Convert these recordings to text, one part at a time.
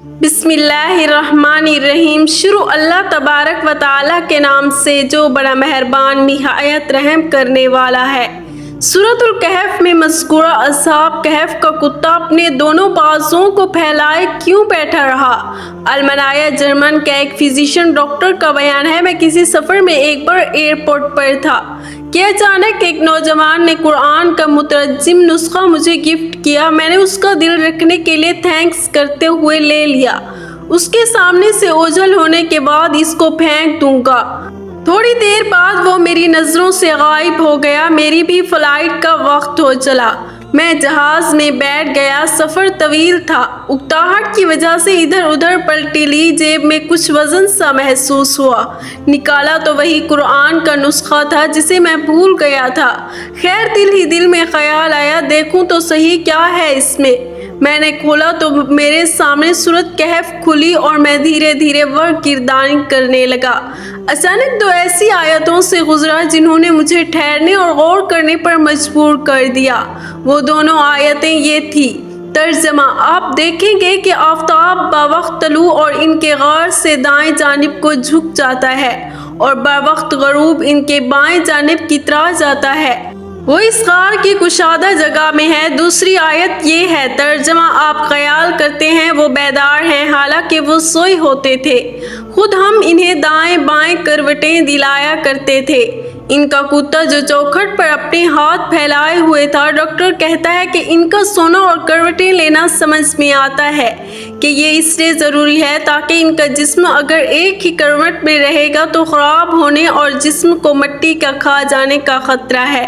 بسم اللہ الرحمن الرحیم۔ شروع اللہ تبارک و تعالیٰ کے نام سے جو بڑا مہربان نہایت رحم کرنے والا ہے۔ سورۃ الکہف میں مذکورہ اصحاب کہف کا کتا اپنے دونوں بازوؤں کو پھیلائے کیوں بیٹھا رہا؟ المانیہ جرمن کا ایک فزیشین ڈاکٹر کا بیان ہے، میں کسی سفر میں ایک بار ایئرپورٹ پر تھا کہ اچانک ایک نوجوان نے قرآن کا مترجم نسخہ مجھے گفٹ کیا۔ میں نے اس کا دل رکھنے کے لیے تھینکس کرتے ہوئے لے لیا۔ اس کے سامنے سے اوجھل ہونے کے بعد اس کو پھینک دوں گا۔ تھوڑی دیر بعد وہ میری نظروں سے غائب ہو گیا۔ میری بھی فلائٹ کا وقت ہو چلا۔ میں جہاز میں بیٹھ گیا۔ سفر طویل تھا۔ اکتاہٹ کی وجہ سے ادھر ادھر پلٹی لی۔ جیب میں کچھ وزن سا محسوس ہوا۔ نکالا تو وہی قرآن کا نسخہ تھا جسے میں بھول گیا تھا۔ خیر، دل ہی دل میں خیال آیا دیکھوں تو صحیح کیا ہے اس میں۔ میں نے کھولا تو میرے سامنے سورۃ کہف کھلی اور میں دھیرے دھیرے گردانی کرنے لگا۔ اچانک دو ایسی آیتوں سے گزرا جنہوں نے مجھے ٹھہرنے اور غور کرنے پر مجبور کر دیا۔ وہ دونوں آیتیں یہ تھی۔ ترجمہ: آپ دیکھیں گے کہ آفتاب بوقت طلوع اور ان کے غار سے دائیں جانب کو جھک جاتا ہے اور بوقت غروب ان کے بائیں جانب کترا جاتا ہے۔ وہ اس غار کی کشادہ جگہ میں ہے۔ دوسری آیت یہ ہے۔ ترجمہ: آپ خیال کرتے ہیں وہ بیدار ہیں حالانکہ وہ سوئے ہوتے تھے۔ خود ہم انہیں دائیں بائیں کروٹیں دلایا کرتے تھے۔ ان کا کتا جو چوکھٹ پر اپنے ہاتھ پھیلائے ہوئے تھا، ڈاکٹر کہتا ہے کہ ان کا سونا اور کروٹیں لینا سمجھ میں آتا ہے کہ یہ اس لیے ضروری ہے تاکہ ان کا جسم اگر ایک ہی کروٹ میں رہے گا تو خراب ہونے اور جسم کو مٹی کا کھا جانے کا خطرہ ہے۔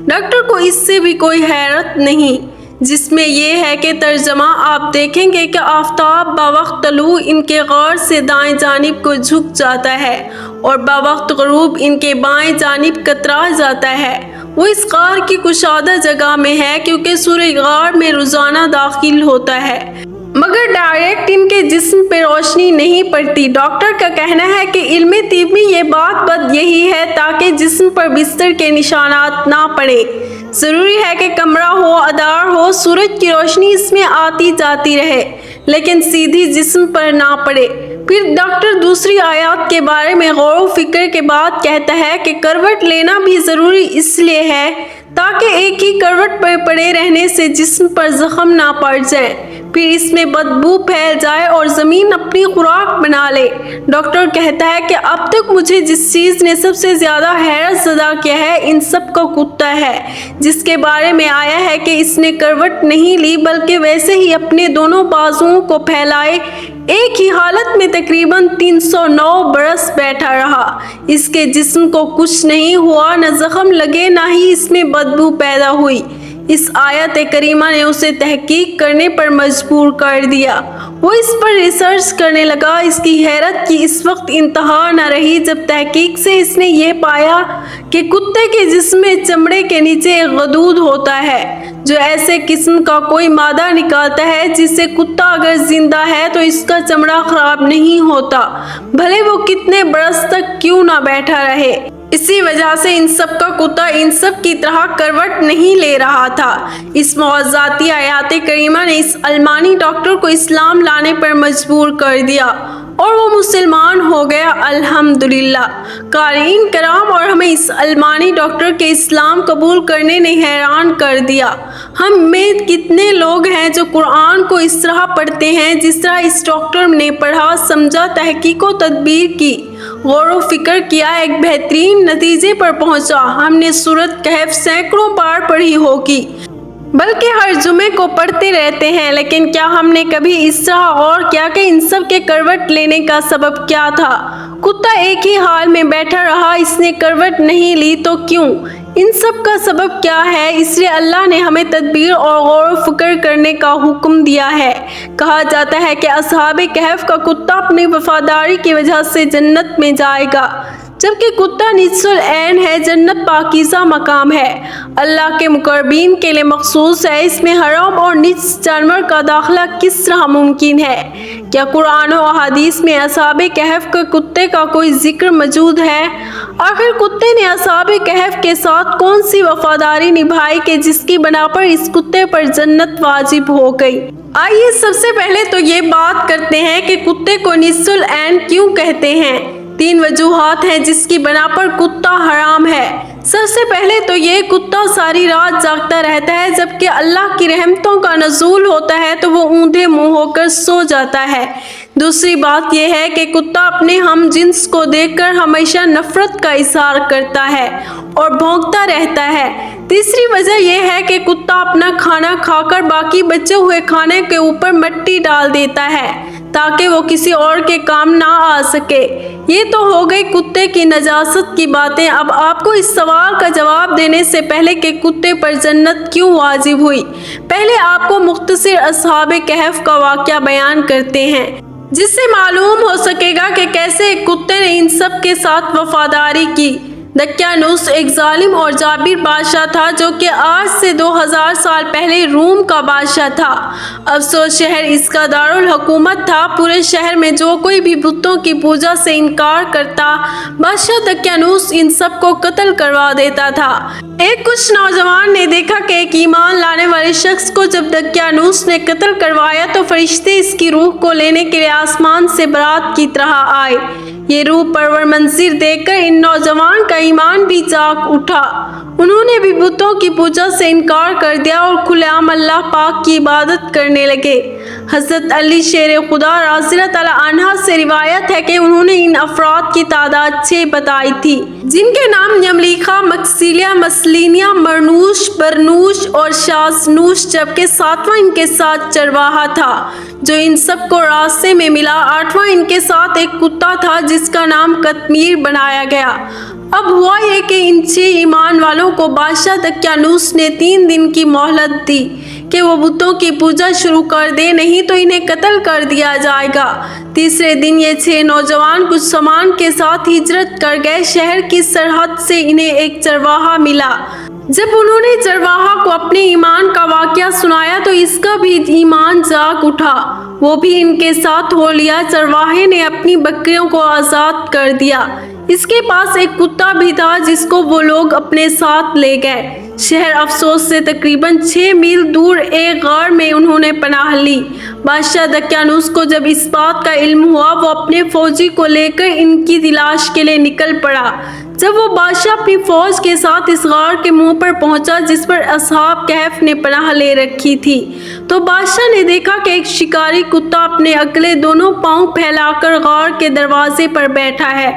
ڈاکٹر کو اس سے بھی کوئی حیرت نہیں، جس میں یہ ہے کہ ترجمہ: آپ دیکھیں گے کہ آفتاب بوقت طلوع ان کے غار سے دائیں جانب کو جھک جاتا ہے اور بوقت غروب ان کے بائیں جانب کترا جاتا ہے۔ وہ اس غار کی کشادہ جگہ میں ہے کیونکہ سورج غار میں روزانہ داخل ہوتا ہے مگر ڈائریکٹ ان کے جسم پہ روشنی نہیں پڑتی۔ ڈاکٹر کا کہنا ہے کہ علم طب میں یہ بات یہی ہے تاکہ جسم پر بستر کے نشانات نہ پڑیں۔ ضروری ہے کہ کمرہ ہو ادار ہو، سورج کی روشنی اس میں آتی جاتی رہے لیکن سیدھی جسم پر نہ پڑے۔ پھر ڈاکٹر دوسری آیات کے بارے میں غور و فکر کے بعد کہتا ہے کہ کروٹ لینا بھی ضروری اس لیے ہے تاکہ ایک ہی کروٹ پر پڑے رہنے سے جسم پر زخم نہ پڑ جائے، پھر اس میں بدبو پھیل جائے اور زمین اپنی خوراک بنا لے۔ ڈاکٹر کہتا ہے کہ اب تک مجھے جس چیز نے سب سے زیادہ حیرت زدہ کیا ہے ان سب کا کتا ہے، جس کے بارے میں آیا ہے کہ اس نے کروٹ نہیں لی بلکہ ویسے ہی اپنے دونوں بازوؤں کو پھیلائے ایک ہی حالت میں تقریباً 309 برس بیٹھا رہا۔ اس کے جسم کو کچھ نہیں ہوا، نہ زخم لگے نہ ہی اس میں بدبو پیدا ہوئی۔ اس آیت کریمہ نے اسے تحقیق کرنے پر مجبور کر دیا۔ وہ اس پر ریسرچ کرنے لگا۔ اس کی حیرت کی اس وقت انتہا نہ رہی جب تحقیق سے اس نے یہ پایا کہ کتے کے جسم میں چمڑے کے نیچے ایک غدود ہوتا ہے جو ایسے قسم کا کوئی مادہ نکالتا ہے جس سے کتا اگر زندہ ہے تو اس کا چمڑا خراب نہیں ہوتا، بھلے وہ کتنے برس تک کیوں نہ بیٹھا رہے۔ اسی وجہ سے ان سب کا کتا ان سب کی طرح کروٹ نہیں لے رہا تھا۔ اس معجزاتی آیات کریمہ نے اس المانی ڈاکٹر کو اسلام لانے پر مجبور کر دیا اور وہ مسلمان ہو گیا۔ الحمدللہ۔ قارئین کرام، اور ہمیں اس المانی ڈاکٹر کے اسلام قبول کرنے نے حیران کر دیا۔ ہم میں کتنے لوگ ہیں جو قرآن کو اس طرح پڑھتے ہیں جس طرح اس ڈاکٹر نے پڑھا، سمجھا، تحقیق و تدبیر کی، غور و فکر کیا، ایک بہترین نتیجے پر پہنچا۔ ہم نے سورۃ کہف سینکڑوں بار پڑھی ہوگی، بلکہ ہر جمعے کو پڑھتے رہتے ہیں، لیکن کیا ہم نے کبھی اس طرح غور کیا کہ ان سب کے کروٹ لینے کا سبب کیا تھا؟ کتا ایک ہی حال میں بیٹھا رہا، اس نے کروٹ نہیں لی تو کیوں؟ ان سب کا سبب کیا ہے؟ اس لیے اللہ نے ہمیں تدبیر اور غور و فکر کرنے کا حکم دیا ہے۔ کہا جاتا ہے کہ اصحاب کہف کا کتا اپنی وفاداری کی وجہ سے جنت میں جائے گا، جبکہ کتا نجس العین ہے۔ جنت پاکیزہ مقام ہے، اللہ کے مقربین کے لیے مخصوص ہے۔ اس میں حرام اور نجس جانور کا داخلہ کس طرح ممکن ہے؟ کیا قرآن و احادیث میں اصحاب کہف کے کتے کا کوئی ذکر موجود ہے؟ آخر کتے نے اصحاب کہف کے ساتھ کون سی وفاداری نبھائی کہ جس کی بنا پر اس کتے پر جنت واجب ہو گئی؟ آئیے سب سے پہلے تو یہ بات کرتے ہیں کہ کتے کو نصف العین کیوں کہتے ہیں۔ 3 وجوہات ہیں جس کی بنا پر کتا حرام ہے۔ سب سے پہلے تو یہ کتا ساری رات جاگتا رہتا ہے، جبکہ اللہ کی رحمتوں کا نزول ہوتا ہے تو وہ اوندھے منہ ہو کر سو جاتا ہے۔ دوسری بات یہ ہے کہ کتا اپنے ہم جنس کو دیکھ کر ہمیشہ نفرت کا اظہار کرتا ہے اور بھونکتا رہتا ہے۔ تیسری وجہ یہ ہے کہ کتا اپنا کھانا کھا کر باقی بچے ہوئے کھانے کے اوپر مٹی ڈال دیتا ہے تاکہ وہ کسی اور کے کام نہ آ سکے۔ یہ تو ہو گئی کتے کی نجاست کی باتیں۔ اب آپ کو اس سوال کا جواب دینے سے پہلے کہ کتے پر جنت کیوں واجب ہوئی، پہلے آپ کو مختصر اصحاب کہف کا واقعہ بیان کرتے ہیں، جس سے معلوم ہو سکے گا کہ کیسے ایک کتے نے ان سب کے ساتھ وفاداری کی۔ دقیانوس ایک ظالم اور جابر بادشاہ تھا جو کہ آج سے 2000 سال پہلے روم کا بادشاہ تھا۔ افسوس شہر اس کا دارالحکومت تھا۔ پورے شہر میں جو کوئی بھی بتوں کی پوجا سے انکار کرتا، بادشاہ دقیانوس ان سب کو قتل کروا دیتا تھا۔ ایک کچھ نوجوان نے دیکھا کہ ایک ایمان لانے والے شخص کو جب دقیانوس نے قتل کروایا تو فرشتے اس کی روح کو لینے کے لیے آسمان سے بارات کی طرح آئے۔ یہ روح پرور منظر دیکھ کر ان نوجوان کا ایمان بھی جاگ اٹھا۔ انہوں نے بھی بتوں کی پوجا سے انکار کر دیا اور کھلے عام اللہ پاک کی عبادت کرنے لگے۔ حضرت علی شیر خدا رضی اللہ تعالیٰ عنہ سے روایت ہے کہ انہوں نے ان افراد کی تعداد 6 بتائی تھی، جن کے نام یملیخا، مکسیلیہ، مسلینیا، مرنوش، برنوش اور شازنوش، جبکہ 7واں ان کے ساتھ چرواہا تھا جو ان سب کو راستے میں ملا۔ 8واں ان کے ساتھ ایک کتا تھا جس کا نام قطمیر بنایا گیا۔ اب ہوا یہ کہ ان 6 ایمان والوں کو بادشاہ دقیانوس نے 3 دن کی مہلت دی کہ وہ بتوں کی پوجا شروع کر دے، نہیں تو انہیں قتل کر دیا جائے گا۔ تیسرے دن یہ 6 نوجوان کچھ سامان کے ساتھ ہجرت کر گئے۔ شہر کی سرحد سے انہیں ایک چرواہا ملا۔ جب انہوں نے چرواہا کو اپنے ایمان کا واقعہ سنایا تو اس کا بھی ایمان جاگ اٹھا، وہ بھی ان کے ساتھ ہو لیا۔ چرواہے نے اپنی بکریوں کو آزاد کر دیا۔ اس کے پاس ایک کتا بھی تھا جس کو وہ لوگ اپنے ساتھ لے گئے۔ شہر افسوس سے تقریباً 6 میل دور ایک غار میں انہوں نے پناہ لی۔ بادشاہ دقیانوس کو جب اس بات کا علم ہوا، وہ اپنے فوجی کو لے کر ان کی تلاش کے لیے نکل پڑا۔ جب وہ بادشاہ اپنی فوج کے ساتھ اس غار کے منہ پر پہنچا جس پر اصحاب کہف نے پناہ لے رکھی تھی، تو بادشاہ نے دیکھا کہ ایک شکاری کتا اپنے اگلے دونوں پاؤں پھیلا کر غار کے دروازے پر بیٹھا ہے۔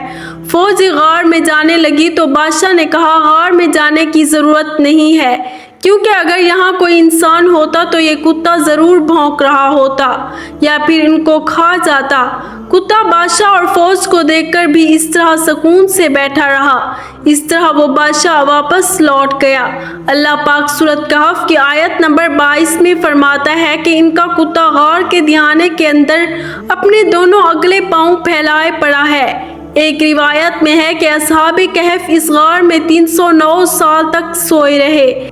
فوج غار میں جانے لگی تو بادشاہ نے کہا، غار میں جانے کی ضرورت نہیں ہے، کیونکہ اگر یہاں کوئی انسان ہوتا تو یہ کتا ضرور بھونک رہا ہوتا یا پھر ان کو کھا جاتا۔ کتا بادشاہ اور فوج کو دیکھ کر بھی اس طرح سکون سے بیٹھا رہا۔ اس طرح وہ بادشاہ واپس لوٹ گیا۔ اللہ پاک سورۃ کہف کی آیت نمبر 22 میں فرماتا ہے کہ ان کا کتا غار کے دھیانے کے اندر اپنے دونوں اگلے پاؤں پھیلائے پڑا ہے۔ ایک روایت میں ہے کہ اصحاب کہف اس غار میں 309 سال تک سوئے رہے۔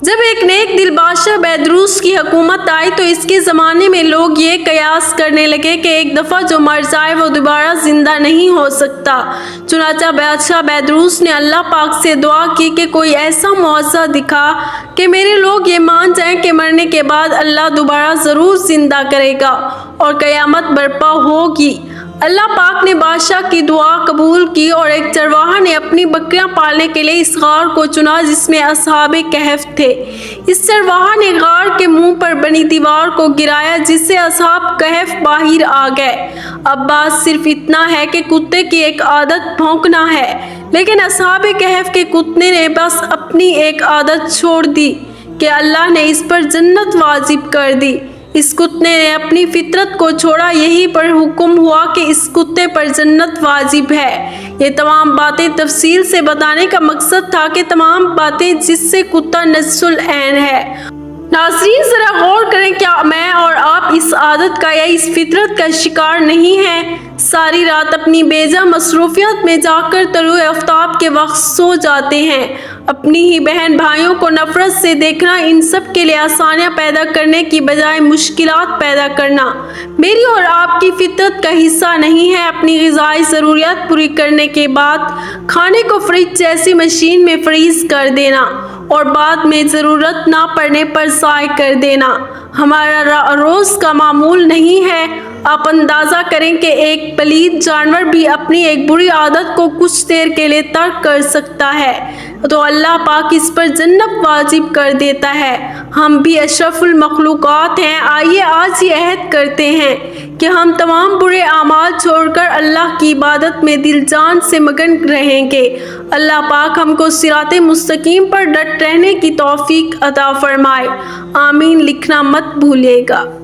جب ایک نیک دل بادشاہ بیدروس کی حکومت آئی تو اس کے زمانے میں لوگ یہ قیاس کرنے لگے کہ ایک دفعہ جو مر جائے وہ دوبارہ زندہ نہیں ہو سکتا۔ چنانچہ بادشاہ بیدروس نے اللہ پاک سے دعا کی کہ کوئی ایسا معجزہ دکھا کہ میرے لوگ یہ مان جائیں کہ مرنے کے بعد اللہ دوبارہ ضرور زندہ کرے گا اور قیامت برپا ہوگی۔ اللہ پاک نے بادشاہ کی دعا قبول کی اور ایک چرواہا نے اپنی بکریاں پالنے کے لیے اس غار کو چنا جس میں اصحاب کہف تھے۔ اس چرواہا نے غار کے منہ پر بنی دیوار کو گرایا جس سے اصحاب کہف باہر آ گئے۔ اب بات صرف اتنا ہے کہ کتے کی ایک عادت بھونکنا ہے، لیکن اصحاب کہف کے کتے نے بس اپنی ایک عادت چھوڑ دی کہ اللہ نے اس پر جنت واجب کر دی۔ اس کتے نے اپنی فطرت کو چھوڑا، یہی پر حکم ہوا کہ اس کتے پر جنت واجب ہے۔ یہ تمام باتیں تفصیل سے بتانے کا مقصد تھا کہ تمام باتیں جس سے کتا نجس العین ہے۔ ناظرین ذرا غور کریں، کیا میں اور آپ اس عادت کا یا اس فطرت کا شکار نہیں ہیں؟ ساری رات اپنی بیجا مصروفیات میں جا کر طلوع آفتاب کے وقت سو جاتے ہیں۔ اپنی ہی بہن بھائیوں کو نفرت سے دیکھنا ان سب کے لیے آسانیاں پیدا کرنے کی بجائے مشکلات پیدا کرنا میری اور آپ کی فطرت کا حصہ نہیں ہے۔ اپنی غذائی ضروریات پوری کرنے کے بعد کھانے کو فریج جیسی مشین میں فریز کر دینا اور بعد میں ضرورت نہ پڑنے پر ضائع کر دینا ہمارا روز کا معمول نہیں ہے۔ آپ اندازہ کریں کہ ایک پلید جانور بھی اپنی ایک بری عادت کو کچھ دیر کے لیے ترک کر سکتا ہے تو اللہ پاک اس پر جنت واجب کر دیتا ہے۔ ہم بھی اشرف المخلوقات ہیں۔ آئیے آج یہ عہد کرتے ہیں کہ ہم تمام برے اعمال چھوڑ کر اللہ کی عبادت میں دل جان سے مگن رہیں گے۔ اللہ پاک ہم کو صراط مستقیم پر ڈٹ رہنے کی توفیق عطا فرمائے۔ آمین لکھنا مت بھولیے گا۔